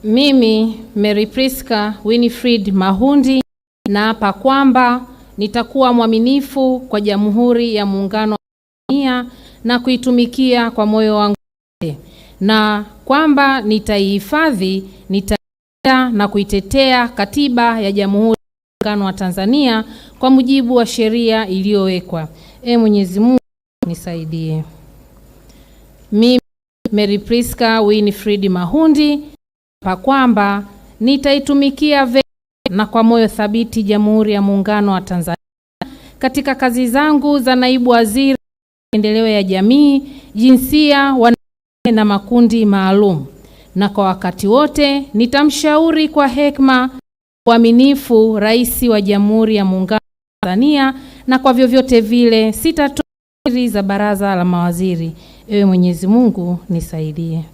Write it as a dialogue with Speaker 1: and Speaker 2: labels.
Speaker 1: Mimi Mary Priska Winifred Mahundi naapa kwamba nitakuwa mwaminifu kwa Jamhuri ya Muungano wa Tanzania na kuitumikia kwa moyo wangu wote, na kwamba nitaihifadhi, nitalinda na kuitetea Katiba ya Jamhuri ya Muungano wa Tanzania kwa mujibu wa sheria iliyowekwa. Mwenyezi Mungu nisaidie. Mimi Mary Priska Winifred Mahundi naapa kwamba nitaitumikia vema na kwa moyo thabiti Jamhuri ya Muungano wa Tanzania katika kazi zangu za naibu waziri maendeleo ya jamii, jinsia, wanawake na makundi maalum, na kwa wakati wote nitamshauri kwa hekima, uaminifu Rais wa Jamhuri ya Muungano wa Tanzania, na kwa vyovyote vile sitatoa siri za baraza la mawaziri. Mwenyezi Mungu nisaidie.